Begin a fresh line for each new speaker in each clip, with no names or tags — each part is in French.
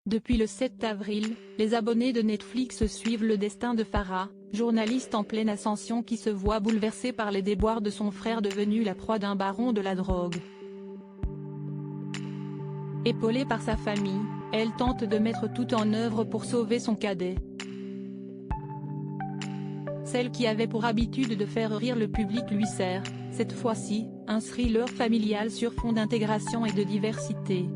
Depuis le 7 avril, les abonnés de Netflix suivent le destin de Farah, journaliste en pleine ascension qui se voit bouleversée par les déboires de son frère devenu la proie d'un baron de la drogue. Épaulée par sa famille, elle tente de mettre tout en œuvre pour sauver son cadet. Celle qui avait pour habitude de faire rire le public lui sert, cette fois-ci, un thriller familial sur fond d'intégration et de diversité.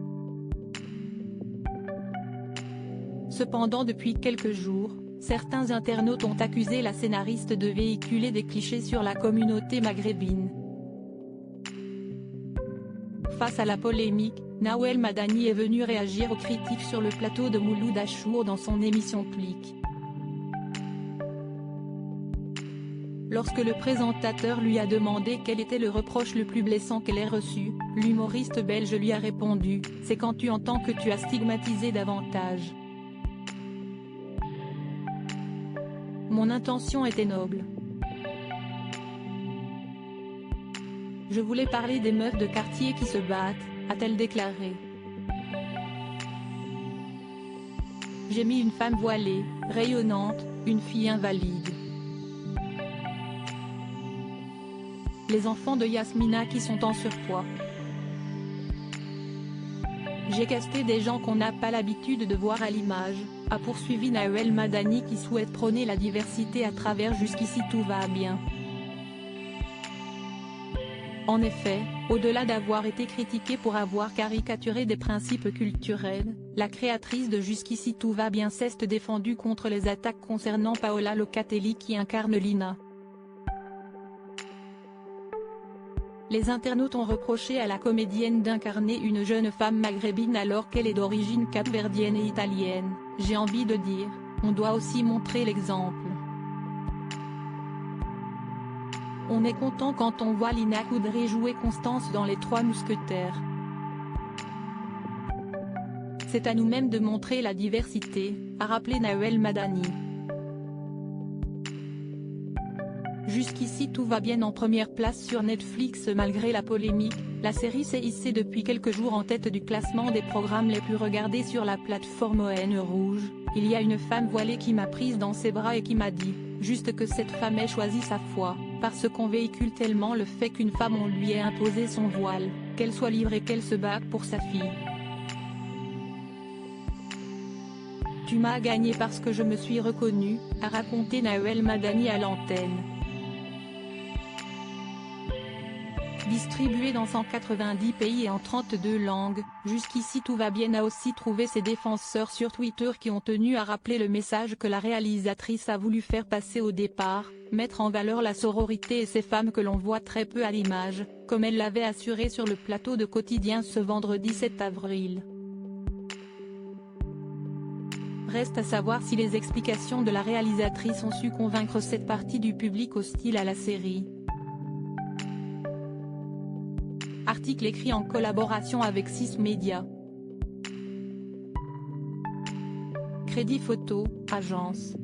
Cependant depuis quelques jours, certains internautes ont accusé la scénariste de véhiculer des clichés sur la communauté maghrébine. Face à la polémique, Nawel Madani est venu réagir aux critiques sur le plateau de Mouloud Achour dans son émission Click. Lorsque le présentateur lui a demandé quel était le reproche le plus blessant qu'elle ait reçu, l'humoriste belge lui a répondu « C'est quand tu entends que tu as stigmatisé davantage. Mon intention était noble. Je voulais parler des meufs de quartier qui se battent », a-t-elle déclaré. J'ai mis une femme voilée, rayonnante, une fille invalide. Les enfants de Yasmina qui sont en surpoids. J'ai casté des gens qu'on n'a pas l'habitude de voir à l'image, a poursuivi Nawel Madani qui souhaite prôner la diversité à travers Jusqu'ici tout va bien. En effet, au-delà d'avoir été critiquée pour avoir caricaturé des principes culturels, la créatrice de Jusqu'ici tout va bien s'est défendue contre les attaques concernant Paola Locatelli qui incarne Lina. Les internautes ont reproché à la comédienne d'incarner une jeune femme maghrébine alors qu'elle est d'origine capverdienne et italienne. J'ai envie de dire, on doit aussi montrer l'exemple. On est content quand on voit Lina Coudray jouer Constance dans Les Trois Mousquetaires. C'est à nous-mêmes de montrer la diversité, a rappelé Nawel Madani. Jusqu'ici tout va bien en première place sur Netflix malgré la polémique, la série s'est hissée depuis quelques jours en tête du classement des programmes les plus regardés sur la plateforme ON Rouge. Il y a une femme voilée qui m'a prise dans ses bras et qui m'a dit, juste que cette femme ait choisi sa foi, parce qu'on véhicule tellement le fait qu'une femme on lui ait imposé son voile, qu'elle soit libre et qu'elle se batte pour sa fille. Tu m'as gagné parce que je me suis reconnue, a raconté Nawel Madani à l'antenne. Distribué dans 190 pays et en 32 langues, Jusqu'ici tout va bien a aussi trouvé ses défenseurs sur Twitter qui ont tenu à rappeler le message que la réalisatrice a voulu faire passer au départ, mettre en valeur la sororité et ces femmes que l'on voit très peu à l'image, comme elle l'avait assuré sur le plateau de Quotidien ce vendredi 7 avril. Reste à savoir si les explications de la réalisatrice ont su convaincre cette partie du public hostile à la série. Article écrit en collaboration avec 6 médias. Crédit photo, agence.